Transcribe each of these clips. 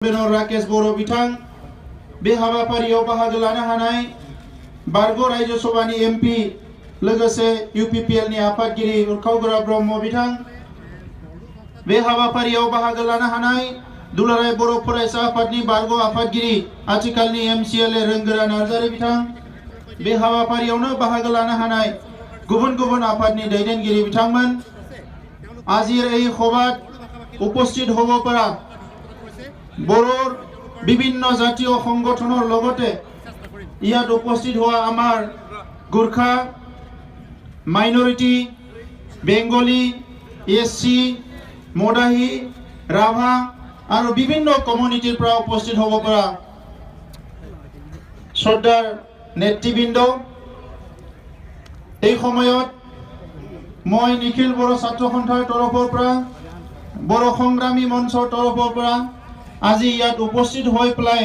Banner Rakesh बर' बिथां बे हाबाफारियाव बाहागो लानो हानाय बारग' रायजो सभानि एमपि लोगोसे इउपिपिएल नि आफादगिरि उरखाव ब्रह्म बिथां बे हाबाफारियाव बाहागो लानो हानाय दुलाराय बर' फरायसा आफादनि बारग' आफादगिरि आथिखालनि एमसिएलए रोंगोरा नार्जारी बिथां बे हाबाफारियावनो बाहागो लानो हानाय गुबुन गुबुन आफादनि दैदेनगिरि बिथांमोन আজির এই সভাত উপস্থিত হব পৰা বড়োৰ বিভিন্ন জাতীয় সংগঠনৰ লগতে ইয়াত উপস্থিত হোৱা আমাৰ গোৰ্খা মাইনৰিটি বেংগলী এসসি মদাহী ৰাভা আৰু বিভিন্ন কমিউনিটিৰ পৰা উপস্থিত হ'ব পৰা শ্ৰদ্ধাৰ নেতৃবৃন্দ এই সময়ত মই নিখিল বড়ো ছাত্ৰ সন্থাৰ তৰফৰ পৰা বড়ো সংগ্ৰামী মঞ্চৰ তৰফৰ পৰা আজি ইয়াত উপস্থিত হৈ পেলাই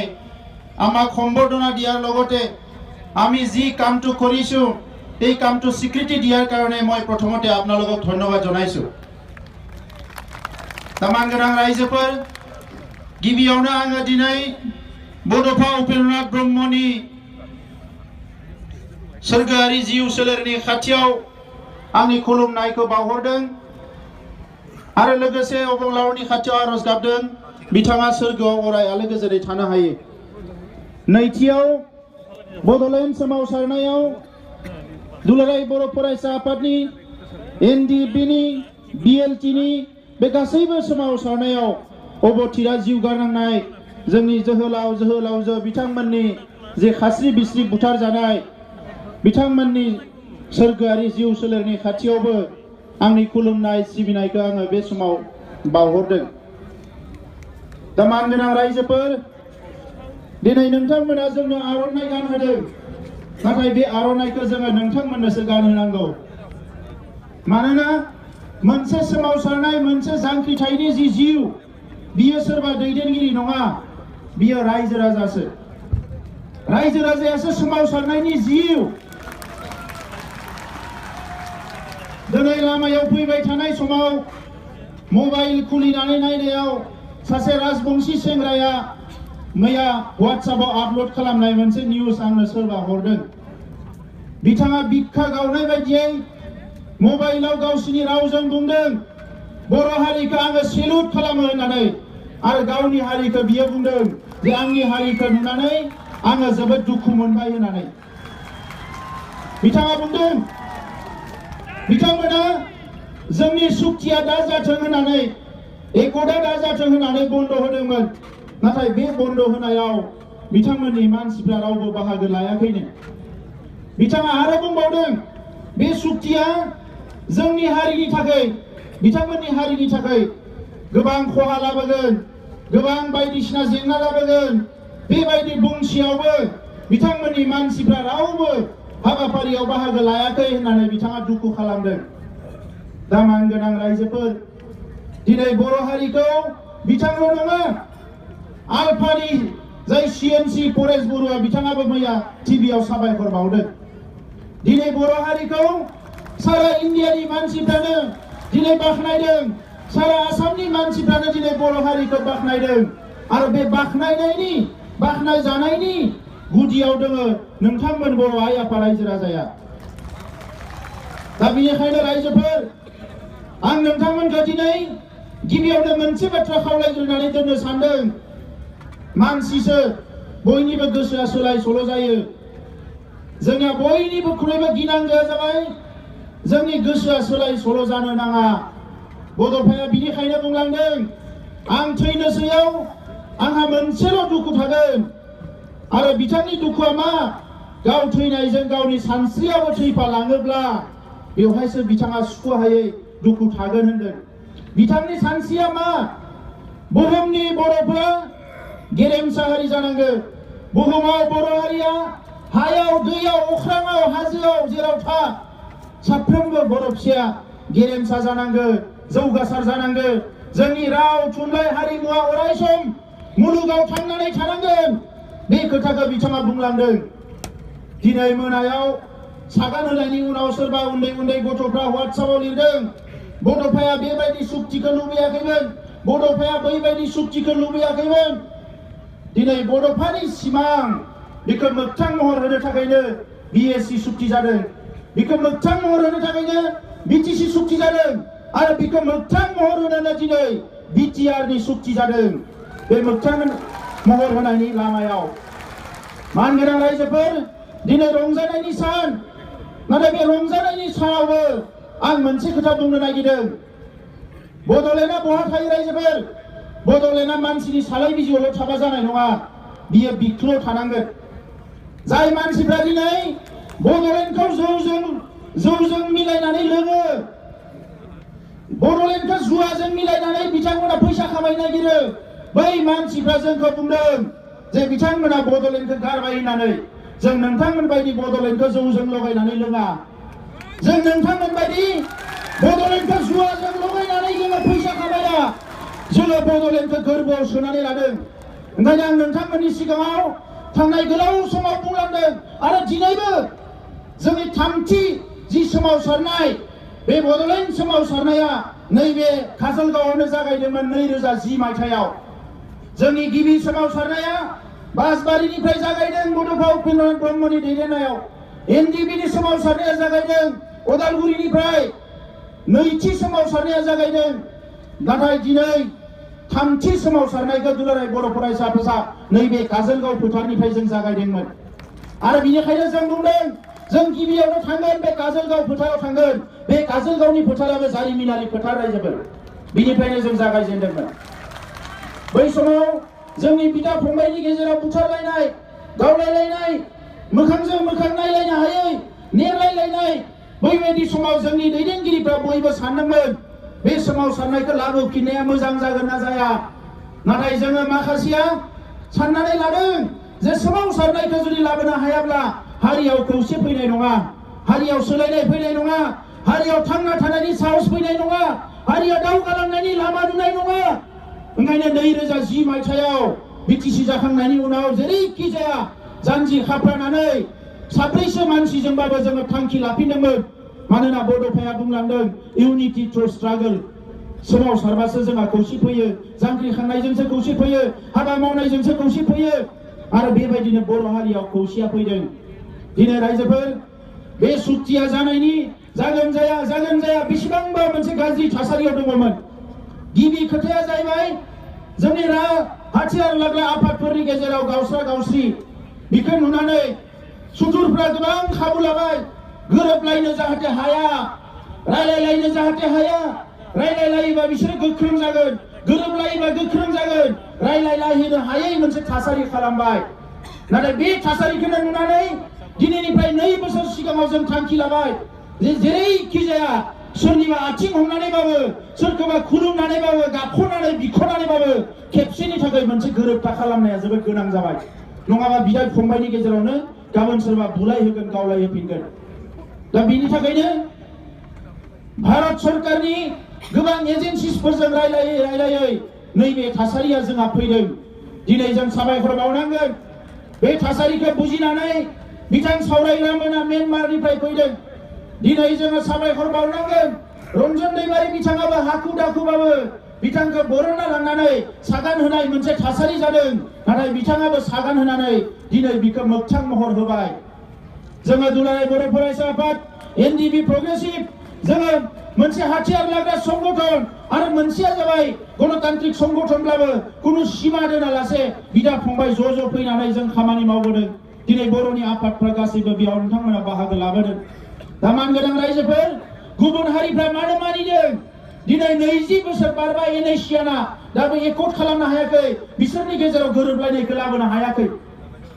আমাক সম্বৰ্ধনা দিয়াৰ লগতে আমি যি কামটো কৰিছো এই কামটো স্বীকৃতি দিয়াৰ কাৰণে মই প্ৰথমতে আপোনালোকক ধন্যবাদ জনাইছো তামান গোনাं ৰাইজোफोर गिबियावनो आङो दिनै बड'फा उपेन्द्रनाथ ब्रह्मनि सोरगोआरि जिउ सोलेरनि खाथियाव आंनि खुलुमनायखौ बावहरदों आरो लोगोसे अबंलावरनि खाथियाव आरज गाबदों बिथाङा सोरगोआव अराय आलो गोजोनै थानो हायो नैथियाव बड'लेण्ड सोमावसारनायाव दुलाराय बर' फरायसा आफादनि एनडिएफबि बिएलटिनि बे गासैबो सोमावसारनायाव अबथिरा जिउ गारनांनाय जोंनि जोहोलावजो बिथांमोननि जे खास्रि बिस्रि बुथार जानाय बिथांमोननि सोरगोआरि जिउ सोलेरनि खाथियावबो आंनि खुलुमनाय सिबिनायखौ आङो बे समाव बावहरदों दा मानगोनां रायजोफोर दिनै नोंथांमोना जोंनो आर'नाइ गानहोदों नाथाय बे आर'नाइखौ जोङो नोंथांमोननोसो गानहोनांगौ मानोना मोनसे सोमावसारनाय मोनसे जांख्रिथायनि जि जिउ बियो सोरबा दैदेनगिरि नङा बियो रायजो राजायासो सोमावसारनायनि जिउ दिनै लामायाव फैबाय थानाय समाव मबाइल खुलिनानै नायनायाव सासे राजबंशी सेंग्राया मैया WhatsAppआव आपल'ड खालामनाय मोनसे निउज आंनो सोरबा हरदों बिथाङा बिखा गावनाय बायदियै मबाइलाव गावसिनि रावजों बुंदों बर' हारिखौ आङो सेलुट खालामो होननानै आरो गावनि हारिखौ बियो बुंदों जे आंनि हारिखौ नुनानै आङो जोबोद दुखु मोनबाय होननानै बिथाङा बुंदों बिथांमोना जोंनि सुक्तिया दा जाथों होननानै एकता दा जाथों होननानै बन्द होदोंमोन नाथाय बे बन्द होनायाव बिथांमोननि मानसिफ्रा रावबो बाहागो लायाखैनो बिथाङा आरो बुंबावदों बे सुक्तिया जोंनि हारिनि थाखाय बिथांमोननि हारिनि थाखाय गोबां खहा लाबोगोन गोबां बायदिसिना जेंना लाबोगोन बेबायदि बुंसेयावबो बिथांमोननि मानसिफ्रा रावबो हाबाफारियाव बाहागो लायाखै होननानै बिथाङा दुखु खालामदों दा मानगोनां रायजोफोर दिनै बर' हारिखौ बिथांल' नङा आलफानि जाय सिएनसि परेश बरुवा बिथाङाबो मैया टिभिआव साबायखर बावदों दिनै बर' हारिखौ सारा इन्डियानि मानसिफ्रानो दिनै बाख्नायदों सारा आसामनि मानसिफ्रानो दिनै बर' हारिखौ बाख्नायदों आरो बे बाख्नाय जानायनि गुदियाव दोङो नोंथांमोन बर' आइ आफा रायजो राजाया दा बेनिखायनो रायजोफोर आं नोंथांमोनखौ दिनै गिबियावनो मोनसे बाथ्रा खावलायग्रोनानै दोननो सानदों मानसिसो बयनिबो गोसोआ सोलाय सोल' जायो जोंहा बयनिबोख्रुइबो गिनांगौआ जाबाय जोंनि गोसोआ सोलाय सोल' जानो नाङा बड'फाया बिनिखायनो बुंलांदों आं थैनोसैयाव आंहा मोनसेल' दुखु थागोन आरो बिथांनि दुखुआ मा गाव थैनायजों गावनि सानस्रियाबो थैफालाङोब्ला बेवहायसो बिथाङा सुख'हायै दुखु थागोन होनदों बिथांनि सानस्रिया मा बुहुमनि बर'फोरा गेरेमसा हारि जानांगौ बुहुमाव बर' हारिया हायाव दैयाव अख्राङाव हाजोआव जेराव था साफ्रोमबो बर' फिसाया गेरेमसा जानांगौ जौगासार जानांगौ जोंनि राव थुनलाइ हारिमुवा अरायसम मुलुगाव थांनानै थानांगोन बे खोथाखौ बिथाङा बुंलांदों दिनै मोनायाव सागान होनायनि उनाव सोरबा उन्दै गथ'फ्रा WhatsAppआव लिरदों बड'फाया बेबायदि सुक्तिखौ लुबैयाखैमोन बड'फाया बैबायदि सुक्तिखौ लुबैयाखैमोन दिनै बड'फानि सिमां बेखौ मोगथां महर होनो थाखायनो BSC सुक्ति जादों, बेखौ मोगथां महर होनो थाखायनो BTC सुक्ति जादों आरो बेखौ मोगथां महर होनोनो दिनै BTR नि सुक्ति जादों। बे मोगथां महर होनायनि लामायाव मानगोनां रायजोफोर दिनै रंजानायनि सान, नाथाय बे रंजानायनि सानावबो आं मोनसे खोथा बुंनो नागिरदों। बड'लेण्डआ बहा थायो रायजोफोर? बड'लेण्डआ मानसिनि सालाय बिजियावल' थाबा जानाय नङा, बियो बिख्लोआव थानांगोन। जाय मानसिफ्रा दिनै बड'लेण्डखौ जौजों मिलायनानै लोङो, बड'लेण्डखौ जुवाजों मिलायनानै बिथांमोना फैसा खामायनो नागिरो, बै मानसिफ्रा जोंखौ बुंदों जे बिथांमोना बड'लेण्डखौ गारबाय होननानै। जों नोंथांमोन बायदि बड'लेण्डखौ जौजों लगायनानै लोङा, जों नोंथांमोन बायदि बड'लेण्डखौ जुवाजों लगायनानै जोङो फैसा खामाया, जोङो बड'लेण्डखौ गोरबोआव सोनानै लादों। ओंखायनो आं नोंथांमोननि सिगाङाव थांनाय गोलाव समाव बुंलांदों आरो दिनैबो जोंनि थामथि जि सोमावसारनाय, बे बड'लेण्ड सोमावसारनाया नैबे काजलगावआवनो जागायदोंमोन 2010 मायथाइयाव। जोंनि गिबि सोमावसारनाया बासबारिनिफ्राय जागायदों बड'फा उपेन्द्रनाथ ब्रह्मनि दैदेननायाव। NDBनि सोमावसारनाया जागायदों उदालगुरिनिफ्राय, नैथि सोमावसारनाया जागायदों। नाथाय दिनै थामथि सोमावसारनायखौ दुलाराय बर' फरायसा आफादा नैबे काजलगाव फोथारनिफ्राय जों जागायदोंमोन। आरो बिनिखायनो जों बुंदों जों गिबियावनो थांगोन, बे काजलगाव फोथाराव थांगोन। बे काजलगावनि फोथाराबो जारिमिनारि फोथार रायजोफोर, बिनिफ्रायनो जों जागायजेनदोंमोन। बै समाव जोंनि बिदा फंबायनि गेजेराव बुथारलायनाय, गावलायलायनाय, मोखांजों मोखां नायलायनो हायै, नेरलायलायनाय, बैबायदि समाव जोंनि दैदेनगिरिफ्रा बयबो सानदोंमोन बे सोमावसारनायखौ लाबोफिननाया मोजां जागोन ना जाया। नाथाय जोङो माखासेया साननानै लादों जे सोमावसारनायखौ जुदि लाबोनो हायाब्ला हारियाव खौसे फैनाय नङा, हारियाव सोलायनाय फैनाय नङा, हारियाव थांना थानायनि साहस फैनाय नङा, हारिया दावगालांनायनि लामा नुनाय नङा। ओंखायनो 2010 मायथाइयाव BTC जाखांनायनि उनाव जेरैखि जाया जानजि खाफ्रानानै साब्रैसो मानसिजोंबाबो जोङो थांखि लाफिनदोंमोन। मानोना बड'फाया बुंलांदों इउनिटि थ्रु स्ट्रागल, सोमावसारबासो जोंहा खौसे फैयो, जांख्रिखांनायजोंसो खौसे फैयो, हाबा मावनायजोंसो खौसे फैयो। आरो बेबायदिनो बर' हारियाव खौसेया फैदों। दिनै रायजोफोर, बे सुक्तिया जागोन जाया बेसेबांबा मोनसे गाज्रि थासारियाव दङमोन। गिबि खोथाया जाहैबाय जोंनि हाथियार लाग्रा आफादफोरनि गेजेराव गावस्रा गावस्रि, बेखौ नुनानै सुथुरफ्रा गोबां खाबु लाबाय। गोरोबलायनो जाहाथे हाया, रायलायलायनो जाहाथे हाया, रायलायलायोबा बिसोरो गोख्रों जागोन, गोरोबलायोबा गोख्रों जागोन, रायलायलायनो हायै मोनसे थासारि खालामबाय। नाथाय बे थासारिखौनो नुनानै दिनैनिफ्राय 2 बोसोर सिगाङाव जों थांखि लाबाय जे जेरैखि जाया सोरनिबा आथिं हमनानैबाबो, सोरखौबा खुलुमनानैबाबो, गाबख'नानै बिख'नानैबाबो खेबसेनि थाखाय मोनसे गोरोबथा खालामनाया जोबोद गोनां जाबाय। नङाबा बिदा फंबायनि गेजेरावनो गाबोन सोरबा बुलाय होगोन, गावलाय होफिनगोन। दा बिनि थाखायनो भारत सरकारनि गोबां एजेन्सिफोरजों रायलायै नैबे थासारिया जोंहा फैदों। दिनै जों साबायखर बावनांगोन। बे थासारिखौ बुजिनानै बिथां सावरायग्रामोना म्यानमारनिफ्राय फैदों। दिनै जोङो साबायखर बावनांगोन। रन्जन दैमारि बिथाङाबो हाखु दाखुबाबो बिथांखौ बरनना लांनानै सागान होनाय मोनसे थासारि जादों। नाथाय बिथाङाबो सागान होनानै दिनै बिखौ मोगथां महर होबाय। जोङो दुलाराय बर' फरायसा आफाद, NDB प्रग्रेसिभ, जोङो मोनसे हाथियार लाग्रा संगठन आरो मोनसेया जाबाय गणतान्त्रिक संगठनब्लाबो कुनु सिमा दोनालासे बिदा फंबाय ज' फैनानै जों खामानि मावबोदों। दिनै बर'नि आफादफ्रा गासैबो बेयाव नोंथांमोना बाहागो लाबोदों। दा मानगोनां रायजोफोर, गुबुन हारिफ्रा मानो मानिदों? दिनै 20 बोसोर बारबाय NACNआ दाबो एकर्ड खालामनो हायाखै, बिसोरनि गेजेराव गोरोबलायनायखौ लाबोनो हायाखै।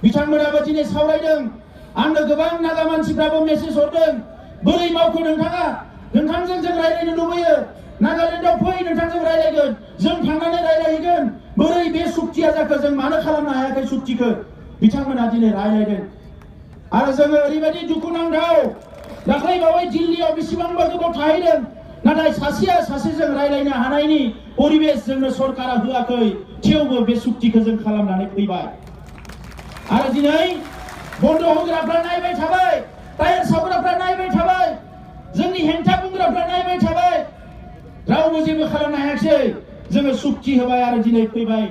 बिथांमोनाबो दिनै सावरायदों। आंनो गोबां नागा मानसिफ्राबो मेसेज हरदों, बोरै मावखो नोंथाङा? नोंथांजों जों रायलायनो लुबैयो, नागालेण्डआव फै, नोंथांजों रायलायगोन, जों थांनानै रायलायहैगोन। बोरै बे सुक्तिया जाखो, जों मानो खालामनो हायाखै सुक्तिखौ? बिथांमोना दिनै रायलायदों। आरो जोङो ओरैबायदि दुखुनांथाव, दाख्लै बावै दिल्लीयाव बेसेबांबा गोबाव थाहैदों, नाथाय सासेया सासेजों रायलायनो हानायनि परिबेस जोंनो सरकारा होआखै। थेवबो बे सुक्तिखौ जों खालामनानै फैबाय। आरो दिनै बन्द होग्राफ्रा नायबाय थाबाय, टायार सावग्राफ्रा नायबाय थाबाय, जोंनि हेंथा बुंग्राफ्रा नायबाय थाबाय, रावबो जेबो खालामनो हायाखै। जोङो सुक्ति होबाय आरो दिनै फैबाय।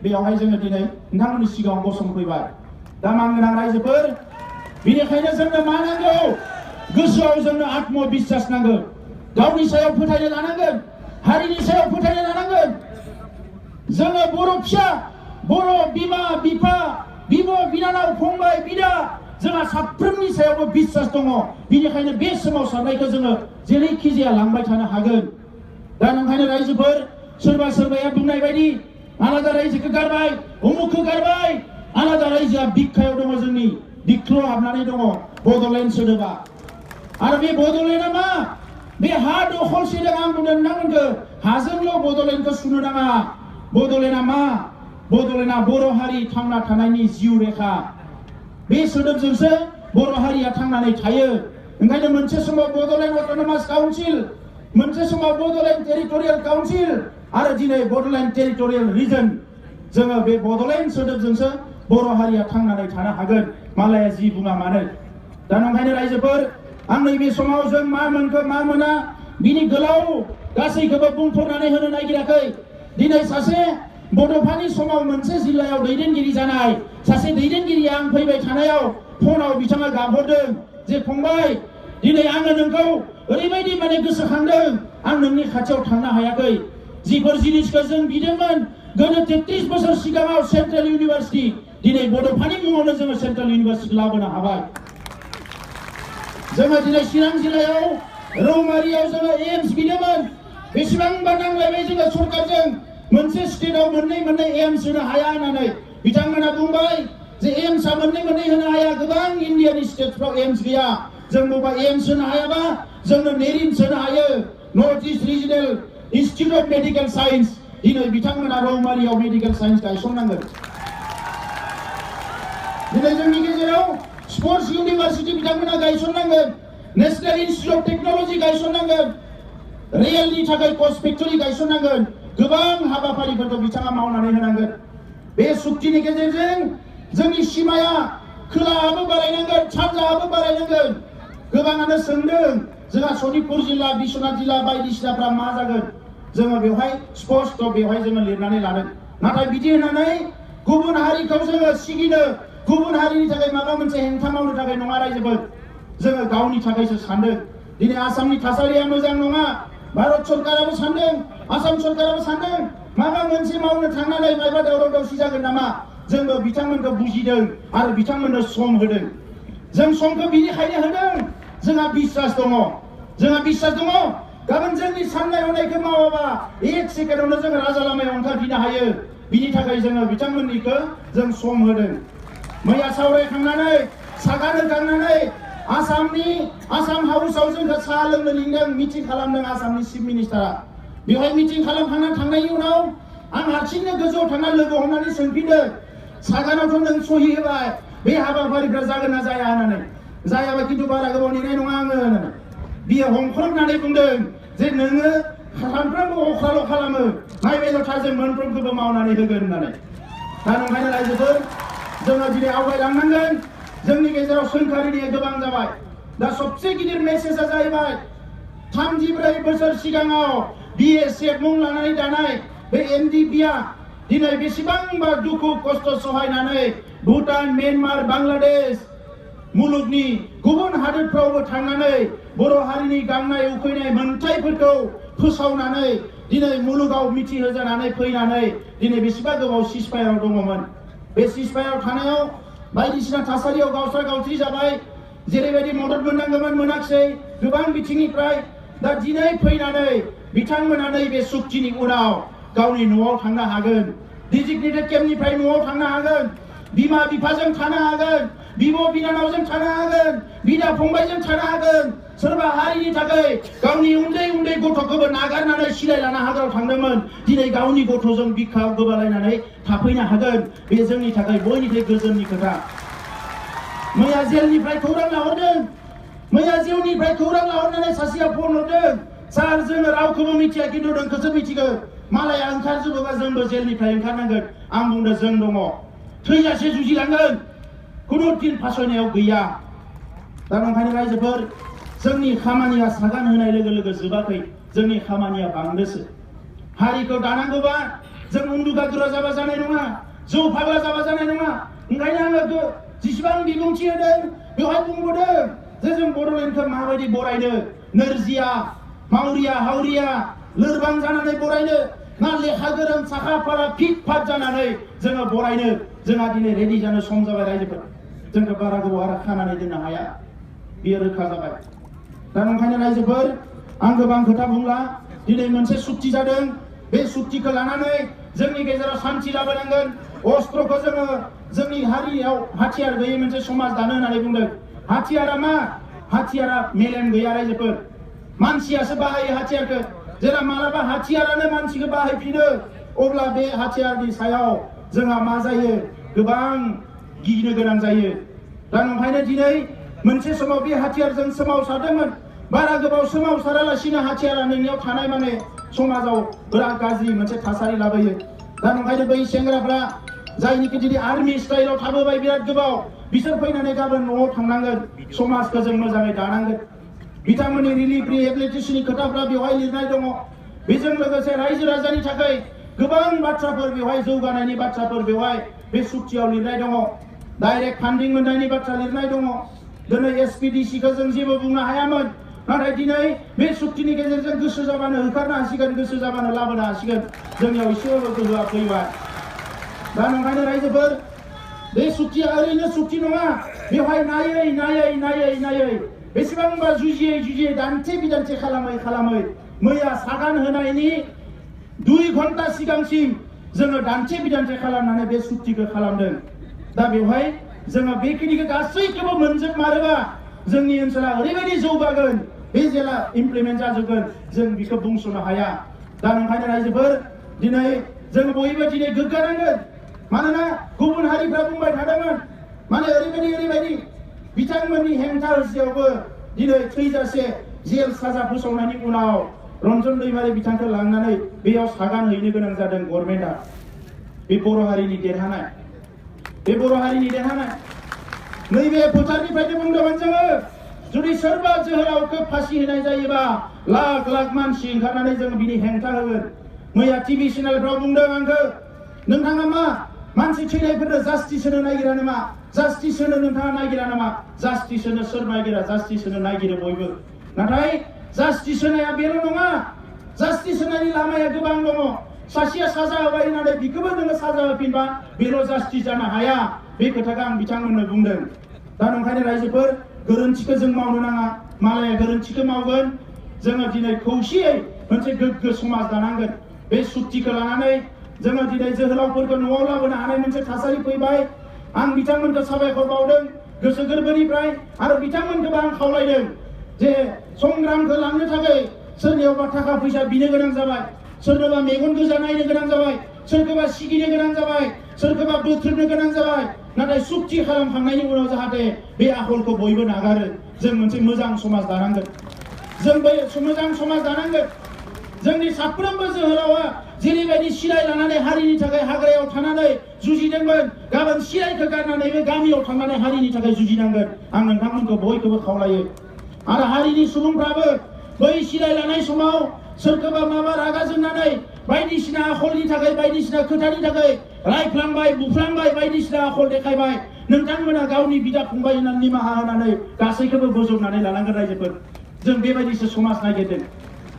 बेयावहाय जोङो दिनै नोंथांमोननि सिगाङाव गसंफैबाय। दा मानगोनां रायजोफोर, बेनिखायनो जोंनो मा नांगौ? गोसोआव जोंनो आत्मबिश्वास नांगौ। गावनि सायाव फोथायनाय लानांगोन, हारिनि सायाव फोथायनाय लानांगोन। जोङो बर' फिसा, बर' बिमा बिफा, बिब' बिनानाव, फंबाय बिदा, जोंहा साफ्रोमनि सायावबो बिश्वास दङ। बेनिखायनो बे सोमावसारनायखौ जोङो जेरैखि जाया लांबाय थानो हागोन। दा नोंखायनो रायजोफोर, सोरबा सोरबाया बुंनाय बायदि आलादा रायजोखौ गारबाय, उमुखखौ गारबाय, आलादा रायजोआ बिखायाव दङ, जोंनि बिख्लोआव हाबनानै दङ बड'लेण्ड सोदोबा। आरो बे बड'लेण्डआ मा? बे हा दखलसेजों आं बुंदों नोंथांमोनखौ, हाजोंल' बड'लेण्डखौ सुनो नाङा। बड'लेण्डआ मा? बड'लेण्डआ बर' हारि थांना थानायनि जिउ रेखा। बे सोदोबजोंसो बर' हारिया थांनानै थायो। ओंखायनो मोनसे समाव बड'लेण्ड अट'नमास काउन्सिल, मोनसे समाव बड'लेण्ड टेरिटरियेल काउन्सिल, आरो दिनै बड'लेण्ड टेरिटरियेल रिजन। जोङो बे बड'लेण्ड सोदोबजोंसो बर' हारिया थांनानै थानो हागोन, मालाया जि बुङा मानो। दा नंखायनो रायजोफोर, आं नैबे समाव जों मा मोनखो मा मोना बिनि गोलाव गासैखौबो बुंफोरनानै होनो नागिराखै। दिनै सासे बड'फानि समाव मोनसे जिल्लायाव दैदेनगिरि जानाय सासे दैदेनगिरिया आं फैबाय थानायाव फनाव बिथाङा गाबहरदों जे फंबाय, दिनै आङो नोंखौ ओरैबायदि माने गोसोखांदों, आं नोंनि खाथियाव थांनो हायाखै। जिफोर जिनिसखौ जों बिदोंमोन गोदो 33 बोसोर सिगाङाव सेन्ट्रेल इउनिभार्सिटि, दिनै बड'फानि मुङावनो जोङो सेन्ट्रेल इउनिभार्सिटि लाबोनो हाबाय। जोङो दिनै चिरां जिल्लायाव रौमारियाव जोङो एम्स बिदोंमोन। बेसेबांबा नांलायबाय जोङो सरकारजों, मोनसे स्टेटआव मोननै एम्स होनो हाया होननानै। बिथांमोना बुंबाय जे एम्सआ मोननै होनो हाया, गोबां इन्डियानि स्टेटफ्राव एम्स गैया। जों बबा एम्स होनो हायाबा जोंनो नेरिम्स होनो हायो, north east regional institute of medical science. दिनै बिथांमोना रौमारियाव मेडिकेल साइन्स गायसननांगोन। दिनै जोंनि गेजेराव स्पर्ट्स इउनिभार्सिटि बिथांमोना गायसननांगोन, नेशनेल इन्स्टिट्युट अफ टेक्न'लजि गायसननांगोन, रेलनि थाखाय कच फेक्टरि गायसननांगोन। गोबां हाबाफारिफोरखौ बिथाङा मावनानै होनांगोन। बे सुक्तिनि गेजेरजों जोंनि सिमाया खोलाहाबो बारायनांगोन, सानजाहाबो बारायनांगोन। गोबाङानो सोंदों जोंहा सनितपुर जिल्ला, बिश्वनाथ जिल्ला बायदिसिनाफ्रा मा जागोन। जोङो बेवहाय स्पष्ट बेवहाय जोङो लिरनानै लादों। नाथाय बिदि होननानै गुबुन हारिखौ जोङो सिगिनो, गुबुन हारिनि थाखाय माबा मोनसे हेंथा मावनो थाखाय नङा रायजोफोर। जोङो गावनि थाखायसो सानदों। दिनै आसामनि थासारिया मोजां नङा। भारत सरकाराबो सानदों, आसाम सरकाराबो सानदों माबा मोनसे मावनो थांनानै माबा दावराव दावसि जागोन नामा। जोंबो बिथांमोनखौ बुजिदों आरो बिथांमोननो सम होदों। जों समखौ बिनिखायनो होदों, जोंहा बिश्वास दङ। जोंहा बिश्वास दङ गाबोन जोंनि साननाय हनायखौ मावाबा 1 सेकेन्डआवनो जों राजा लामायाव ओंखारफिननो हायो। बिनि थाखाय जोङो बिथांमोननिखौ जों सम होदों। मैया सावरायखांनानै सागान होखांनानै आसाम हाउसाव जोंखौ साहा लोंनो लिंदों, मिटिं खालामदों आसामनि चिफ मिनिस्टारा। बेवहाय मिटिं थांनायनि उनाव आं हारसिंनो गोजौआव थांना लोगो हमनानै सोंफिनदों, सागानावथ' नों सहि होबाय, बे हाबाफारिफ्रा जागोन ना जाया होननानै। जायाबा खिन्थु बारा गोबाव नेनाय नङा आङो होननानै। बियो हंख्रबनानै बुंदों जे नोङो सानफ्रोमबो अख्राल' खालामो, नायबायल' था, जों मोनफ्रोमखौबो मावनानै होगोन होननानै। दा नंखायनो रायजोफोर, जोङो दिनै आवगायलांनांगोन। जोंनि गेजेराव सोंखारिनाया गोबां जाबाय। दा सबसे गिदिर मेसेजआ जाहैबाय 34 बोसोर सिगाङाव BSF मुं लानानै दानाय बे NDPआ दिनै बेसेबांबा दुखु खस्थ सहायनानै भुटान, म्यानमार, बांलादेश मुलुगनि गुबुन हादोरफ्रावबो थांनानै बर' हारिनि गांनाय उखैनाय मोनथायफोरखौ फोसावनानै दिनै मुलुगाव मिथिहोजानानै फैनानै दिनै बेसेबा गोबाव सिजफायाराव दङमोन। बे सिजफायाराव थानायाव बायदिसिना थासारियाव गावस्रा गावस्रि जाबाय। जेरैबायदि मदद मोननांगौमोन मोनाखिसै गोबां बिथिंनिफ्राय। दा दिनै फैनानै बिथांमोना नैबे सुक्तिनि उनाव गावनि न'आव थांनो हागोन, डिजिगनेटेड केम्पनिफ्राय न'आव थांनो हागोन, बिमा बिफाजों थानो हागोन, बिब' बिनानावजों थानो हागोन, बिदा फंबायजों थानो हागोन। सोरबा हारिनि थाखाय गावनि उन्दै उन्दै गथ'खौबो नागारनानै सिलाय लाना हाग्रायाव थांदोंमोन, दिनै गावनि गथ'जों बिखायाव गोबालायनानै थाफैनो हागोन। बे जोंनि थाखाय बयनिख्रुइ गोजोननि खोथा। मैया जेलनिफ्राय खौरां लाहरदों, मैया जेलनिफ्राय खौरां लाहरनानै सासेया फन हरदों, सार जोङो रावखौबो मिथिया खिन्थु नोंखौसो मिथिगौ, मालाया ओंखारजोबोबा जोंबो जेलनिफ्राय ओंखारनांगोन। आं बुंदों जों दङ, थैजासे जुजिलांगोन, खुनु दिन फासयनायाव गैया। दा नंखायनो रायजोफोर, जोंनि खामानिया सागान होनाय लोगो लोगो जोबाखै, जोंनि खामानिया बांदोसो। हारिखौ दानांगौबा जों उन्दुगादुरा जाबा जानाय नङा जौ फाग्ला जाबा जानाय नङा ओंखायनो आङो जेसेबां बिबुंथि होदों बेवहाय बुंबोदों जे जों बड'लेण्डखौ माबायदि बरायनो नोरजिया मावरिया हावरिया लोरबां जानानै बरायनो ना लेखा गोरों साखा फारा फिट फाट जानानै जोङो बरायनो जोंहा दिनै रेडि जानो सम जाबाय रायजोफोर जोंखौ बारा गोबाव आरो खानानै दोननो हाया बेयो रोखा जाबाय दा ओंखायनो रायजोफोर आं गोबां खोथा बुंला दिनै मोनसे सुक्ति जादों बे सुक्तिखौ लानानै जोंनि गेजेराव शान्ति लाबोनांगोन अस्त्रखौ जोङो जोंनि हारियाव हाथियार गैयै मोनसे समाज दानो होननानै बुंदों हाथियारा मा हाथियारा मेलेम गैया रायजोफोर मानसियासो बाहायो हाथियारखौ जेला मालाबा हाथियारानो मानसिखौ बाहायफिनो अब्ला बे हाथियारनि सायाव जोंहा मा जायो गोबां गिनो गोनां जायो दा ओंखायनो दिनै मोनसे समाव बे हाथियारजों सोमावसारदोंमोन बारा गोबाव सोमावसारालासिनो हाथियारा नोंनियाव थानाय माने समाजाव बिराद गाज्रि मोनसे थासारि लाबोयो दा ओंखायनो बै सेंग्राफ्रा जायनिखि दिनै आर्मि स्टाइलाव थाबोबाय बिराद गोबाव बिसोर फैनानै गाबोन न'आव थांनांगोन समाजखौ जों मोजाङै दानांगोन बिथांमोननि रिलिफ रिहेबिलिटेसननि खोथाफ्रा बेवहाय लिरनाय दङ बेजों लोगोसे रायजो राजानि थाखाय गोबां बाथ्राफोर बेवहाय जौगानायनि बाथ्राफोर बेवहाय बे सुक्तियाव लिरनाय दङ डाइरेक्ट फान्डिं मोननायनि बाथ्रा लिरनाय दङ दिनै एसपिडिसिखौ जों जेबो बुंनो हायामोन नाथाय दिनै बे सुक्तिनि गेजेरजों गोसो जाबानो होखारनो हासिगोन गोसो जाबानो लाबोनो हासिगोन जोंनियाव एसेबाबो गोहोआ फैबाय दा ओंखायनो रायजोफोर बे सुक्तिया ओरैनो सुक्ति नङा बेवहाय नायै नायै नायै नायै बेसेबांबा जुजियै दान्थे बिदान्थे खालामै मैया सागान होनायनि 2 घन्टा सिगांसिम जोङो दान्थे बिदान्थे खालामनानै बे सुक्तिखौ खालामदों दा बेवहाय जोङो बेखिनिखौ गासैखौबो मोनजोबमारोबा जोंनि ओनसोला ओरैबायदि जौगागोन बे जेला इमप्लिमेन्ट जाजोबगोन जों बेखौ बुंस'नो हाया दा ओंखायनो रायजोफोर दिनै जों बयबो दिनै गोग्गानांगोन मानोना गुबुन हारिफ्रा बुंबाय थादोंमोन माने ओरैबायदि बिथांमोननि हेंथा होसेयावबो दिनै थैजासे जेल साजा फोसावनायनि उनाव रन्जन दैमारि बिथांखौ लांनानै बेयाव सागान हैनो गोनां जादों गभर्नमेन्टआ बे बर' हारिनि देरहानाय नैबे फोथारनिफ्रायनो बुंदोंमोन जोङो जुदि सोरबा जोहोलावखौ फासि होनाय जायोबा लाख लाख मानसि ओंखारनानै जों बिनि हेंथा होगोन मैया टिभि चेनेलफ्राव बुंदों आंखौ नोंथाङा मा मानसि थैनायफोरनो जास्टिस होनो नागिरा नामा जास्टिस होनो नोंथाङा नागिरा नामा जास्टिस होनो सोर नागिरा जास्टिस होनो नागिरो बयबो नाथाय जास्टिस होनाया बेल' नङा जास्टिस होनायनि लामाया गोबां दङ सासेया साजा होबाय होननानै बिखौबो नोङो साजा होफिनबा बेल' जास्टिस जानो हाया बे खोथाखौ आं बिथांमोननो बुंदों दा ओंखायनो रायजोफोर गोरोन्थिखौ जों मावनो नाङा मालाया गोरोन्थिखौ मावगोन जोङो दिनै खौसेयै मोनसे गोग्गो समाज दानांगोन बे सुक्तिखौ लानानै जोङो दिनै जोहोलावफोरखौ न'आव लाबोनो हानाय मोनसे थासारि फैबाय आं बिथांमोनखौ साबायखर बावदों गोसो गोरबोनिफ्राय आरो बिथांमोनखौबो आं खावलायदों जे संग्रामखौ लांनो थाखाय सोरनियावबा थाखा फैसा बिनो गोनां जाबाय सोरनोबा मेगन गोजा नायनो गोनां जाबाय सोरखौबा सिगिनो गोनां जाबाय सोरखौबा बोथ्रोदनो गोनां जाबाय नाथाय सुक्ति खालामखांनायनि उनाव जाहाथे बे आखलखौ बयबो नागारो जों मोनसे मोजां समाज दानांगोन जों बे मोजां समाज दानांगोन जोंनि साफ्रोमबो जोहोलावा जेरैबायदि सिलाय लानानै हारिनि थाखाय हाग्रायाव थानानै जुजिदोंमोन गाबोन सिलायखौ गारनानै बे गामियाव थांनानै हारिनि थाखाय जुजिनांगोन आं नोंथांमोनखौ बयखौबो खावलायो आरो हारिनि सुबुंफ्राबो बै सिलाय लानाय समाव सोरखौबा माबा रागा जोंनानै बायदिसिना आखलनि थाखाय बायदिसिना खोथानि थाखाय रायफ्लांबाय बुफ्लांबाय बायदिसिना आखल देखायबाय नोंथांमोना गावनि बिदा फंबाय होननानै निमाहा होनानै गासैखौबो बोजबनानै लानांगोन रायजोफोर जों बेबायदिसो समाज नागिरदों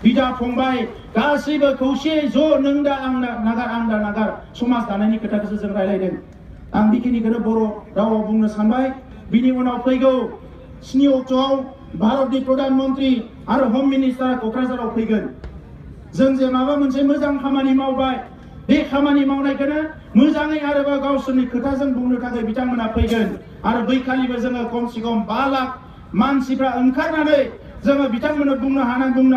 बिदा फंबाय गासैबो खौसेयै ज' नों दा आं नागार समाज दानायनि खोथाखौसो जों रायलायदों आं बेखिनिखौनो बर' रावाव बुंनो सानबाय बिनि उनाव फैगौ 7 अक्ट'आव भारतनि प्रधान मन्त्रि आरो हम मिनिस्टार क'क्राझाराव फैगोन जों जे माबा मोनसे मोजां खामानि मावबाय बे खामानि मावनायखौनो मोजाङै आरोबाव गावसोरनि खोथाजों बुंनो थाखाय बिथांमोना फैगोन आरो बैखालिबो जोङो खमसे खम 5 लाख मानसिफ्रा ओंखारनानै जोङो बिथांमोननो बुंनो हानांगोन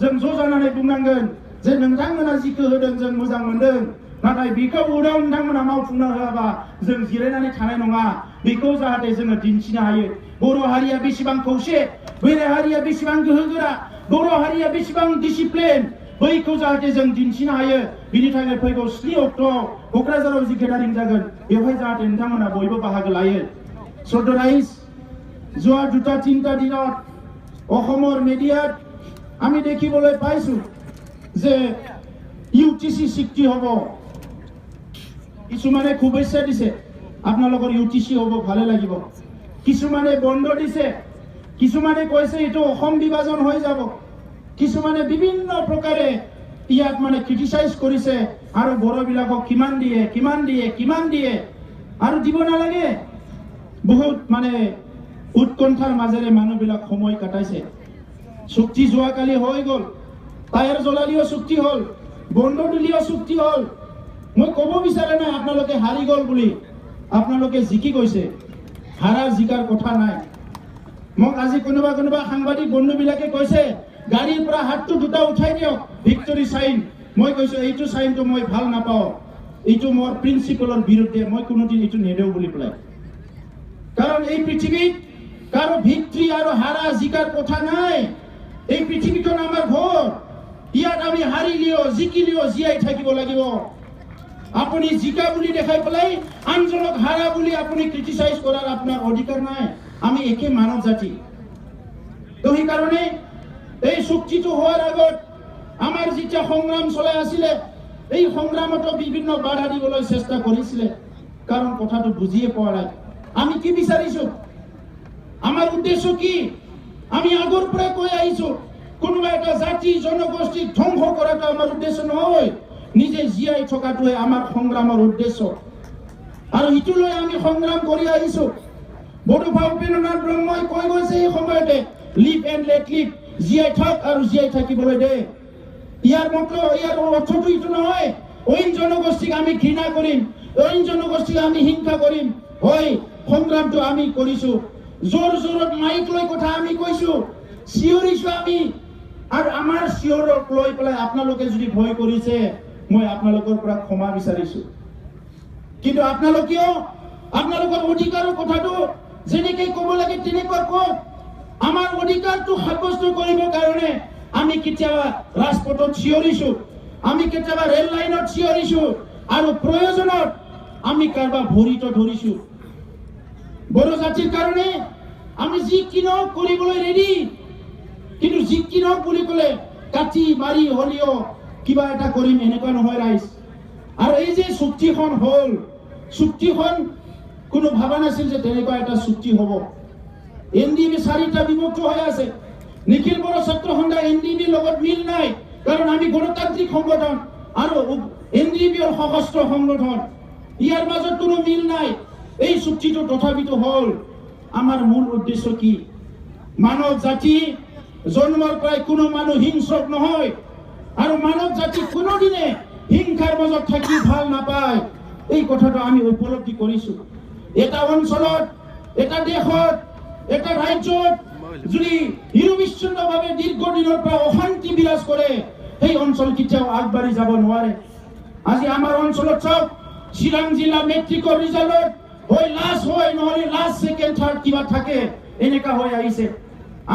जों ज' जानानै बुंनांगोन जे नोंथांमोना जिखौ होदों जों मोजां मोनदों नाथाय बेखौ उनाव नोंथांमोना मावफुंनो होआबा जों जिरायनानै थानाय नङा बेखौ जाहाथे जोङो दिन्थिनो हायो बर' हारिया बेसेबां खौसे बर' हारिया बेसेबां गोहोगोरा बर' हारिया बेसेबां डिसिप्लिन बैखौ जाहाथे जों दिन्थिनो हायो बिनि थाखाय फैगौ 7 अक्ट'आव क'क्राझाराव जि गेदारिं जागोन बेवहाय जाहाथे नोंथांमोना बयबो बाहागो लायो सदराइज যোৱা 2-3টা দিনত অসমৰ মিডিয়াত আমি দেখিবলৈ পাইছো যে UTC চুক্তি হ'ব কিছুমানে শুভেচ্ছা দিছে আপোনালোকৰ UTC হ'ব ভালে লাগিব কিছুমানে বন্ধ দিছে কিছুমানে কৈছে এইটো অসম বিভাজন হৈ যাব কিছুমানে বিভিন্ন প্ৰকাৰে ইয়াত মানে ক্ৰিটিসাইজ কৰিছে আৰু বড়বিলাকক কিমান দিয়ে আৰু দিব নালাগে বহুত মানে উৎকণ্ঠাৰ মাজেৰে মানুহবিলাক সময় কাটাইছে চুক্তি যোৱাকালি হৈ গ'ল টায়াৰ জ্বলালিও চুক্তি হ'ল বন্ধ দিলিও চুক্তি হ'ল মই ক'ব বিচাৰে নাই আপোনালোকে হাৰি গ'ল বুলি আপোনালোকে জিকি গৈছে হাৰা জিকাৰ কথা নাই মোক আজি কোনোবা সাংবাদিক বন্ধুবিলাকে কৈছে গাড়ীৰ পৰা হাতটো দুটা উঠাই দিয়ক ভিক্টৰী সাইন মই কৈছো এইটো সাইনটো মই ভাল নাপাওঁ এইটো মোৰ প্ৰিন্সিপলৰ বিৰুদ্ধে মই কোনোদিন এইটো নেদেও বুলি পেলাই কাৰণ এই পৃথিৱীত কাৰো ভিক্টৰী আৰু হাৰা জিকাৰ কথা নাই এই পৃথিৱীখন আমাৰ ঘৰ ইয়াত আমি হাৰিলিও জিকিলিও জীয়াই থাকিব লাগিব আপুনি জিকা বুলি দেখাই পেলাই আনজনক হাৰা বুলি আপুনি ক্ৰিটিসাইজ কৰাৰ আপোনাৰ অধিকাৰ নাই আমি একে মানৱ জাতি তো সেই কাৰণে এই চুক্তিটো হোৱাৰ আগত আমাৰ যেতিয়া সংগ্ৰাম চলাই আছিলে এই সংগ্ৰামতো বিভিন্ন বাধা দিবলৈ চেষ্টা কৰিছিলে কাৰণ কথাটো বুজিয়ে পোৱা নাই আমি কি বিচাৰিছো আমাৰ উদ্দেশ্য কি আমি আগৰ পৰা কৈ আহিছো কোনোবা এটা জাতি জনগোষ্ঠী ধ্বংস কৰাটো আমাৰ উদ্দেশ্য নহয় নিজে জীয়াই থকাটোহে আমাৰ সংগ্ৰামৰ উদ্দেশ্য আৰু ইটোলৈ আমি সংগ্ৰাম কৰি আহিছো বড়োফা উপেন্দ্ৰনাথ ব্ৰহ্মই কৈ গৈছে এই সময়তে লিভ এণ্ড লেট লিভ জীয়াই থাক আৰু জীয়াই থাকিবলৈ দে ইয়াৰ অৰ্থটো ইটো নহয় অইন জনগোষ্ঠীক আমি ঘৃণা কৰিম অইন জনগোষ্ঠীক আমি হিংসা কৰিম হয় সংগ্ৰামটো আমি কৰিছো জোৰত মাইক লৈ কথা আমি কৈছো চিঞৰিছো আমি আৰু আমাৰ চিঞৰক লৈ পেলাই আপোনালোকে যদি ভয় কৰিছে মই আপোনালোকৰ পৰা ক্ষমা বিচাৰিছো কিন্তু আপোনালোকেও আপোনালোকৰ অধিকাৰৰ কথাটো যেনেকৈ ক'ব লাগে তেনেকুৱা কওক আমাৰ অধিকাৰটো সাব্যস্ত কৰিবৰ কাৰণে আমি কেতিয়াবা ৰাজপথত চিঞৰিছো আমি কেতিয়াবা ৰেল লাইনত চিঞৰিছো আৰু প্ৰয়োজনত আমি কাৰোবাৰ ভৰিটো ধৰিছো বড়ো জাতিৰ কাৰণে আমি যি কিনক কৰিবলৈ ৰেডি কিন্তু যি কিনক বুলি ক'লে কাটি মাৰি হ'লেও কিবা এটা কৰিম এনেকুৱা নহয় ৰাইজ আৰু এই যে চুক্তিখন হ'ল চুক্তিখন কোনো ভাবা নাছিল যে তেনেকুৱা এটা চুক্তি হ'ব NDB 4টা বিভক্ত হৈ আছে নিখিল বড়ো ছাত্ৰ সন্থা NDB লগত মিল নাই কাৰণ আমি গণতান্ত্ৰিক সংগঠন আৰু NDB সশস্ত্ৰ সংগঠন ইয়াৰ মাজত কোনো মিল নাই এই চুক্তিটো তথাপিতো হ'ল আমাৰ মূল উদ্দেশ্য কি মানৱ জাতি জন্মৰ পৰাই কোনো মানুহ হিংসক নহয় আৰু মানৱ জাতি কোনোদিনে হিংসাৰ মাজত থাকি ভাল নাপায় এই কথাটো আমি উপলব্ধি কৰিছো এটা অঞ্চলত এটা দেশত এটা ৰাজ্যত যদি নিৰবিচ্ছিন্নভাৱে দীৰ্ঘদিনৰ পৰা অশান্তি বিৰাজ কৰে সেই অঞ্চল কেতিয়াও আগবাঢ়ি যাব নোৱাৰে আজি আমাৰ অঞ্চলত চাওক চিৰাং জিলা মেট্ৰিকৰ ৰিজাল্টত হয় লাষ্ট হয় নহলে লাষ্ট সেকেন্ড থাৰ্ড কিবা থাকে এনেকা হৈ আহিছে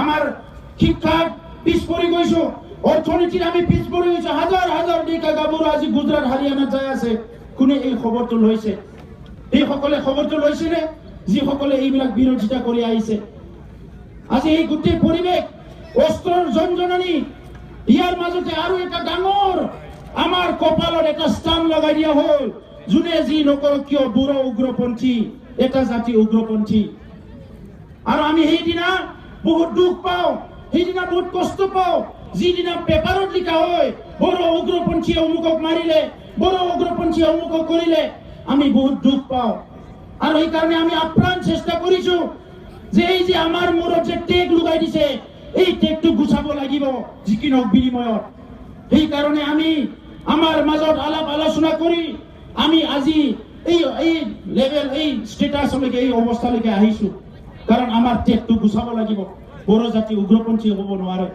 আমাৰ শিক্ষাত পিছ পৰি গৈছো অৰ্থনীতিত আমি পিছ পৰি গৈছো হাজাৰ ডেকা গাভৰু আজি গুজৰাট হাৰিয়ানাত যাই আছে কোনে এই খবৰটো লৈছে এইসকলে খবৰটো লৈছেনে যিসকলে এইবিলাক বিৰোধিতা কৰি আহিছে আজি এই গোটেই পৰিৱেশ অস্ত্ৰৰ জনজননী ইয়াৰ মাজতে আৰু এটা ডাঙৰ আমাৰ কপালত এটা স্থান লগাই দিয়া হ'ল যোনে যি নকৰক কিয় বুঢ়ো উগ্ৰপন্থী এটা জাতি উগ্ৰপন্থী আৰু আমি সেইদিনা বহুত দুখ পাওঁ সেইদিনা বহুত কষ্ট পাওঁ যিদিনা পেপাৰত লিখা হয় বড়ো উগ্ৰপন্থীয়ে অমুকক মাৰিলে বড়ো উগ্ৰপন্থীয়ে অমুকক কৰিলে আমি বহুত দুখ পাওঁ আৰু সেইকাৰণে আমি আপ্ৰাণ চেষ্টা কৰিছো যে এই যে আমাৰ মূৰত যে টেগ লগাই দিছে এই টেগটো গুচাব লাগিব যিকিনো বিনিময়ত সেইকাৰণে আমি আমাৰ মাজত আলাপ আলোচনা কৰি আমি আজি এই লেভেল এই ষ্টেটাছলৈকে এই অৱস্থালৈকে আহিছো কাৰণ আমাৰ টেগটো গুচাব লাগিব বড়ো জাতি উগ্ৰপন্থী হ'ব নোৱাৰে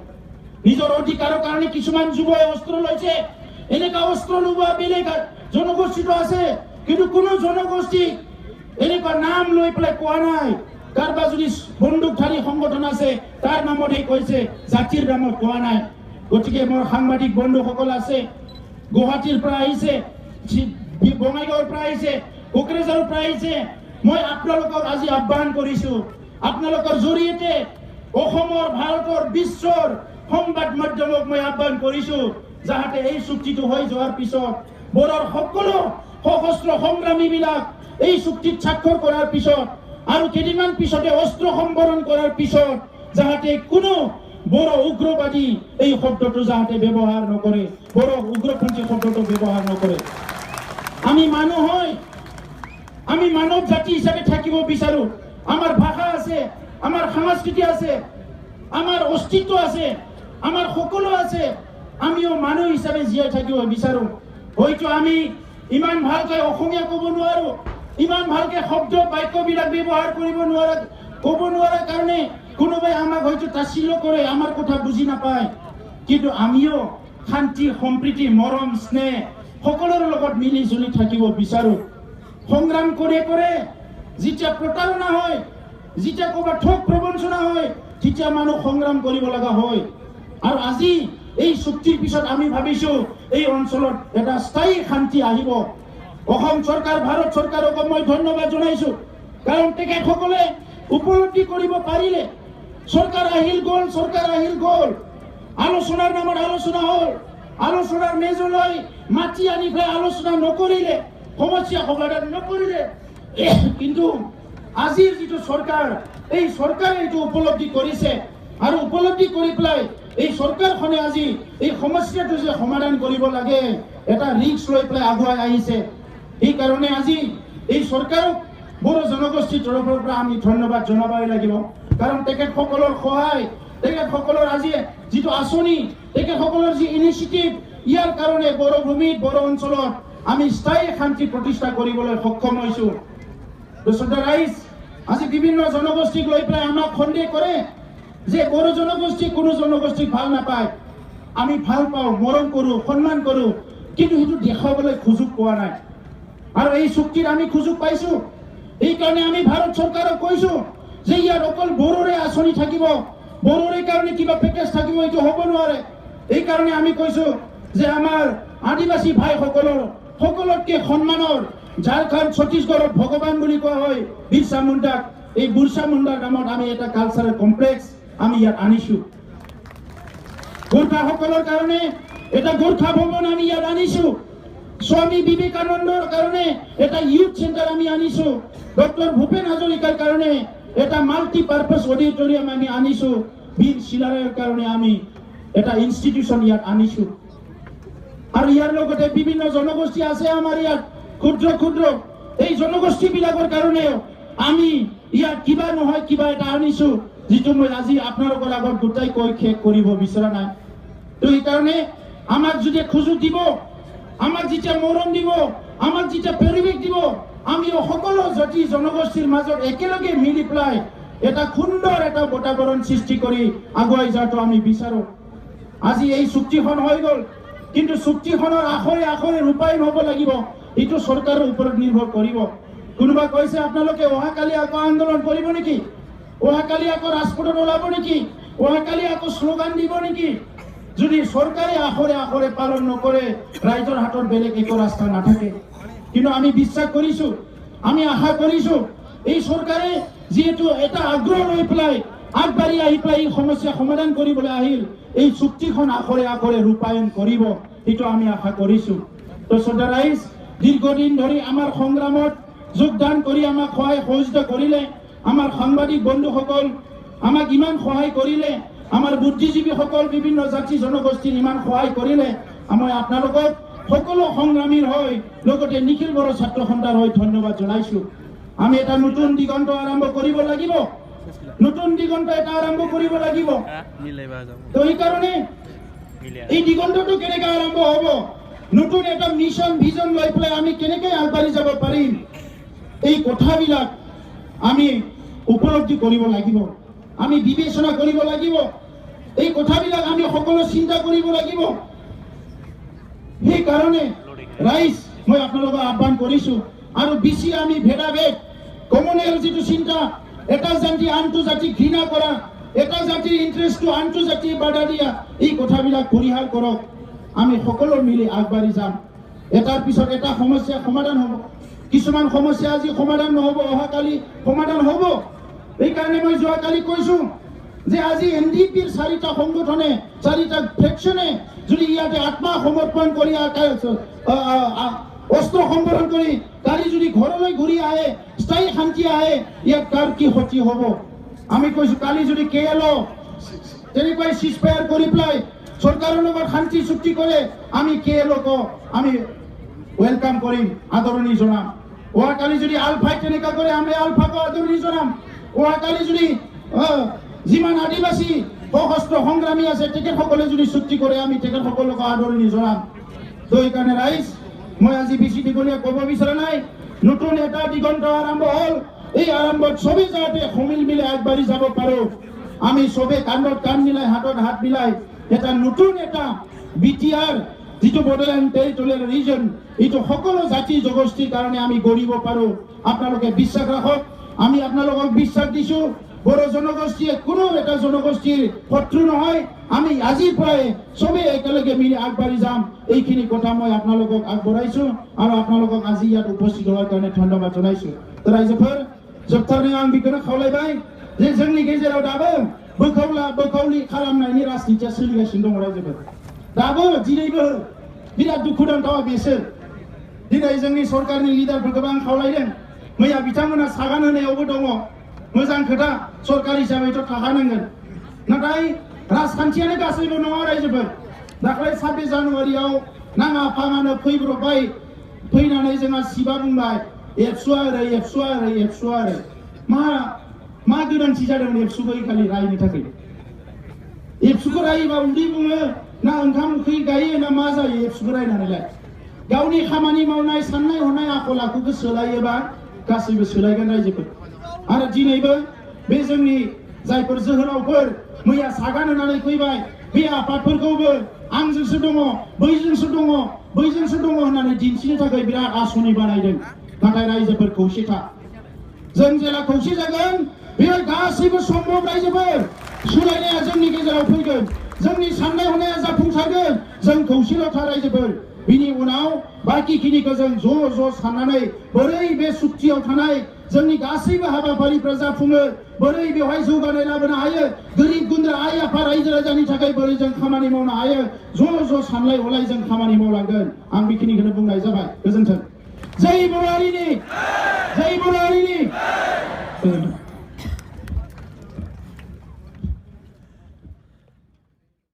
নিজৰ অধিকাৰৰ কাৰণে কিছুমান যুৱই অস্ত্ৰ লৈছে এনেকা অস্ত্ৰ লোৱা বেলেগ জনগোষ্ঠীটো আছে কিন্তু কোনো জনগোষ্ঠী এনেকুৱা নাম লৈ পেলাই কোৱা নাই কাৰোবাৰ যদি বন্দুকধাৰী সংগঠন আছে তাৰ নামতহে কৈছে জাতিৰ নামত কোৱা নাই গতিকে মোৰ সাংবাদিক বন্ধুসকল আছে গুৱাহাটীৰ পৰা আহিছে বঙাইগাঁৱৰ পৰা আহিছে কোকৰাঝাৰৰ পৰা আহিছে মই আপোনালোকক আজি আহ্বান কৰিছো আপোনালোকৰ জৰিয়তে অসমৰ ভাৰতৰ বিশ্বৰ সংবাদ মাধ্যমক মই আহ্বান কৰিছো যাহাতে এই চুক্তিটো হৈ যোৱাৰ পিছত বড়োৰ সকলো সশস্ত্ৰ সংগ্ৰামীবিলাক এই চুক্তিত স্বাক্ষৰ কৰাৰ পিছত আৰু কেইদিনমান পিছতে অস্ত্ৰ সম্বৰণ কৰাৰ পিছত যাহাতে কোনো বড়ো উগ্ৰবাদী এই শব্দটো যাহাতে ব্যৱহাৰ নকৰে, বড়ো উগ্ৰপন্থী শব্দটো ব্যৱহাৰ নকৰে। আমি মানুহ হয়, আমি মানৱ জাতি হিচাপে থাকিব বিচাৰো। আমাৰ ভাষা আছে, আমাৰ সংস্কৃতি আছে, আমাৰ অস্তিত্ব আছে, আমাৰ সকলো আছে। আমিও মানুহ হিচাপে জীয়াই থাকিব বিচাৰো। হয়তো আমি ইমান ভালকৈ অসমীয়া ক'ব নোৱাৰো, ইমান ভালকৈ শব্দ বাক্যবিলাক ব্যৱহাৰ কৰিব নোৱাৰা, ক'ব নোৱাৰা কাৰণে কোনোবাই আমাক হয়তো তাচ্ছিল্য কৰে, আমাৰ কথা বুজি নাপায়। কিন্তু আমিও শান্তি সম্প্ৰীতি মৰম স্নেহ সকলোৰে লগত মিলি জুলি থাকিব বিচাৰো। সংগ্ৰাম কৰে কৰে যেতিয়া প্ৰতাৰণা হয়, যেতিয়া ক'ৰবাত ঠগ প্ৰবঞ্চনা হয়, তেতিয়া মানুহ সংগ্ৰাম কৰিব লগা হয়। আৰু আজি এই চুক্তিৰ পিছত আমি ভাবিছো এই অঞ্চলত এটা স্থায়ী শান্তি আহিব। অসম চৰকাৰ, ভাৰত চৰকাৰক মই ধন্যবাদ জনাইছো, কাৰণ তেখেতসকলে উপলব্ধি কৰিব পাৰিলে। চৰকাৰ আহিল গ'ল, চৰকাৰ আহিল গ'ল, আলোচনাৰ নামত আলোচনা হ'ল, আলোচনাৰ মেজলৈ মাতি আনি পেলাই আলোচনা নকৰিলে, সমস্যা সমাধান নকৰিলে। কিন্তু আজিৰ যিটো চৰকাৰ, এই চৰকাৰে এইটো উপলব্ধি কৰিছে আৰু উপলব্ধি কৰি পেলাই এই চৰকাৰখনে আজি এই সমস্যাটো যে সমাধান কৰিব লাগে এটা ৰিস্ক লৈ পেলাই আগুৱাই আহিছে। সেইকাৰণে আজি এই চৰকাৰক বড়ো জনগোষ্ঠীৰ তৰফৰ পৰা আমি ধন্যবাদ জনাবই লাগিব। কাৰণ তেখেতসকলৰ সহায়, তেখেতসকলৰ আজি যিটো আঁচনি, তেখেতসকলৰ যি ইনিচিয়েটিভ, ইয়াৰ কাৰণে বড়ো ভূমিত বড়ো অঞ্চলত আমি স্থায়ী শান্তি প্ৰতিষ্ঠা কৰিবলৈ সক্ষম হৈছো। ৰাইজ আজি বিভিন্ন জনগোষ্ঠীক লৈ পেলাই আমাক সন্দেহ কৰে যে বড়ো জনগোষ্ঠী কোনো জনগোষ্ঠীক ভাল নাপায়। আমি ভাল পাওঁ, মৰম কৰোঁ, সন্মান কৰোঁ, কিন্তু সেইটো দেখাবলৈ সুযোগ পোৱা নাই। আৰু এই চুক্তিত আমি সুযোগ পাইছো। এইকাৰণে আমি ভাৰত চৰকাৰক কৈছো যে ইয়াত অকল বড়োৰে আঁচনি থাকিব, বড়োৰে কাৰণে কিবা পেকেজ থাকিব, এইটো হ'ব নোৱাৰে। এইকাৰণে আমি কৈছো যে আমাৰ আদিবাসী ভাইসকলৰ সকলোতকৈ সন্মানৰ ঝাৰখণ্ড ছত্তীশগড়ত ভগৱান বুলি কোৱা হয় বিৰছা মুণ্ডাক, এই বিৰছা মুণ্ডাৰ নামত আমি এটা কালচাৰেল কমপ্লেক্স আমি ইয়াত আনিছো। গোৰ্খাসকলৰ কাৰণে এটা গোৰ্খা ভৱন আমি ইয়াত আনিছো। স্বামী বিবেকানন্দৰ কাৰণে এটা ইউথ চেণ্টাৰ আমি আনিছো। ডক্টৰ ভূপেন হাজৰিকাৰ কাৰণে এটা মাল্টিপাৰ্পাছ অডিটৰিয়াম আমি আনিছো। বীৰ চিলাৰায়ৰ কাৰণে আমি এটা ইনষ্টিটিউশ্যন ইয়াত আনিছো। আৰু ইয়াৰ লগতে বিভিন্ন জনগোষ্ঠী আছে আমাৰ ইয়াত, ক্ষুদ্ৰ ক্ষুদ্ৰ এই জনগোষ্ঠীবিলাকৰ কাৰণেও আমি ইয়াত কিবা নহয় কিবা এটা আনিছো, যিটো মই আজি আপোনালোকৰ আগত গোটাই কৈ শেষ কৰিব বিচৰা নাই। তো সেইকাৰণে আমাক যদি সুযোগ দিব, আমাক যেতিয়া মৰম দিব, আমাক যেতিয়া পৰিৱেশ দিব, আমি সকলো জাতি জনগোষ্ঠীৰ মাজত একেলগে মিলি পেলাই এটা সুন্দৰ এটা বাতাবৰণ সৃষ্টি কৰি আগুৱাই যোৱাটো আমি বিচাৰো। আজি এই চুক্তিখন হৈ গ'ল, কিন্তু চুক্তিখনৰ আখৰে আখৰে ৰূপায়ণ হ'ব লাগিব, এইটো চৰকাৰৰ ওপৰত নিৰ্ভৰ কৰিব। কোনোবা কৈছে আপোনালোকে অহাকালি আকৌ আন্দোলন কৰিব নেকি, অহাকালি আকৌ ৰাজপথত ওলাব নেকি, অহাকালি আকৌ শ্লোগান দিব নেকি? যদি চৰকাৰে আখৰে আখৰে পালন নকৰে, ৰাইজৰ হাতত বেলেগ একো ৰাস্তা নাথাকে। কিন্তু আমি বিশ্বাস কৰিছো, আমি আশা কৰিছো এই চৰকাৰে যিহেতু এটা আগ্ৰহ লৈ পেলাই আগবাঢ়ি আহি পেলাই এই সমস্যা সমাধান কৰিবলৈ আহিল, এই চুক্তিখন আখৰে আখৰে ৰূপায়ণ কৰিব, এইটো আমি আশা কৰিছো। তো শ্ৰদ্ধা ৰাইজ, দীৰ্ঘদিন ধৰি আমাৰ সংগ্ৰামত যোগদান কৰি আমাক সহায় সহযোগিতা কৰিলে, আমাৰ সাংবাদিক বন্ধুসকল আমাক ইমান সহায় কৰিলে, আমাৰ বুদ্ধিজীৱীসকল বিভিন্ন জাতি জনগোষ্ঠীৰ ইমান সহায় কৰিলে, মই আপোনালোকক সকলো সংগ্ৰামীৰ হৈ লগতে নিখিল বড়ো ছাত্ৰ সন্থাৰ হৈ ধন্যবাদ জনাইছো। আমি এটা নতুন দিগন্ত আৰম্ভ কৰিব লাগিব, নতুন দিগন্ত এটা আৰম্ভ কৰিব লাগিব। তো সেইকাৰণে এই দিগন্তটো কেনেকৈ আৰম্ভ হ'ব, নতুন এটা মিছন ভিজন লৈ পেলাই আমি কেনেকৈ আগবাঢ়ি যাব পাৰিম, এই কথাবিলাক আমি উপলব্ধি কৰিব লাগিব, আমি বিবেচনা কৰিব লাগিব, এই কথাবিলাক আমি সকলো চিন্তা কৰিব লাগিব। সেইকাৰণে ৰাইজ মই আপোনালোকক আহ্বান কৰিছো, আৰু বেছি আমি ভেদাভেদ কমনেল যিটো চিন্তা, এটা জাতি আনটো জাতি ঘৃণা কৰা, এটা জাতিৰ ইণ্টাৰেষ্টটো আনটো জাতিৰ বাধা দিয়া, এই কথাবিলাক পৰিহাৰ কৰক। আমি সকলো মিলি আগবাঢ়ি যাম, এটাৰ পিছত এটা সমস্যা সমাধান হ'ব। কিছুমান সমস্যা আজি সমাধান নহ'ব, অহাকালি সমাধান হ'ব। এইকাৰণে মই যোৱাকালি কৈছো যে আজি NDPৰ 4টা সংগঠনে, 4টা ফ্ৰেকশ্যনে যদি ইয়াতে আত্মা সমৰ্পণ কৰি অস্ত্ৰ সম্বৰণ কৰি কালি যদি ঘৰলৈ ঘূৰি আহে স্থায়ী শান্তি আহে ইয়াত কাৰ কি ক্ষতি হ'ব আমি কৈছো কালি যদি কেএলও তেনেকৈ সিজফায়াৰ কৰি পেলাই চৰকাৰৰ লগত শান্তি চুক্তি কৰে আমি কেএলওক আমি ওয়েলকাম কৰিম আদৰণি জনাম ওয়াকালি যদি আলফাই তেনেকা কৰে আমি আলফাক আদৰণি জনাম ওয়াকালি যদি যিমান আদিবাসী সশস্ত্ৰ সংগ্ৰামী আছে তেখেতসকলে যদি চুক্তি কৰে আমি তেখেতসকলক আদৰণি জনাম তো এইকাৰণে ৰাইজ মই আজি বেছি দীঘলীয়া ক'ব বিচৰা নাই নতুন এটা দিগন্ত আৰম্ভ হ'ল এই আৰম্ভত সবে যাতে সমিল মিলে আগবাঢ়ি যাব পাৰো আমি সবে কান্ধত কান্ধ মিলাই হাতত হাত মিলাই এটা নতুন এটা বিটিআৰ যিটো বড়োলেণ্ড টেৰিটৰিয়েল ৰিজন এইটো সকলো জাতি জনগোষ্ঠীৰ কাৰণে আমি গঢ়িব পাৰো আপোনালোকে বিশ্বাস ৰাখক আমি আপোনালোকক বিশ্বাস দিছো বড়ো জনগোষ্ঠীয়ে কোনো এটা জনগোষ্ঠীৰ শত্ৰু নহয় আমি আজিৰ পৰাই সবে একেলগে মিলি আগবাঢ়ি যাম এইখিনি কথা মই আপোনালোকক আগবঢ়াইছো আৰু আপোনালোকক আজি ইয়াত উপস্থিত হোৱাৰ কাৰণে ধন্যবাদ জনাইছো ৰাইজফোৰ जोबथारनायाव आं बेखौनो खावलायबाय जे जोंनि गेजेराव दाबो बोखावलि खालामनायनि राजनितिया सोलिगासिनो दङ रायजोफोर दाबो दिनैबो बिराद दुखुनांथाव बेसो दिनै जोंनि सरकारनि लिडारफोरखौबो आं खावलायदों मैया बिथांमोना सागान होनायावबो दङ मोजां खोथा सरकार हिसाबैथ' थाखानांगोन नाथाय राजखान्थियानो गासैबो नङा रायजोफोर दाख्लै 26 जानुवारियाव नाङा फाङानो फैब्रबबाय फैनानै जोंहा सिबा बुंबाय एबसुआ ओरै मा गोनांथि जादों एबसुखौ खालि रायनो थाखाय एबसुखौ रायोबा उदै बुङो ना ओंखाम ओंख्रि गायो ना मा जायो एबसुखौ रायनानैलाय गावनि खामानि मावनाय साननाय हनाय आखल आखुखौ सोलायोबा गासैबो सोलायगोन रायजोफोर आरो दिनैबो बे जोंनि जायफोर जोहोलावफोर मैया सागान होनानै फैबाय बे आफादफोरखौबो आंजोंसो दङ बैजोंसो दङ होननानै दिन्थिनो थाखाय बिराद आसनि बानायदों नाथाय रायजोफोर खौसे था जों जेला खौसे जागोन बेयाव गासैबो सम्भब रायजोफोर सोलायनाया जोंनि गेजेराव फैगोन जोंनि साननाय हनाया जाफुंसारगोन जों खौसेल' था रायजोफोर बिनि उनाव बाकिखिनिखौ जों ज' साननानै बोरै बे सुक्तियाव थानाय जोंनि गासैबो हाबाफारिफ्रा जाफुङो बोरै बेवहाय जौगानाय लाबोनो हायो गोरिब गुन्द्रा आइ आफा रायजो राजानि थाखाय बोरै जों खामानि मावनो हायो ज' सानलाय हलाय जों खामानि मावलांगोन आं बेखिनिखौनो बुंनाय जाबाय गोजोन्थों जय बर' हारिनि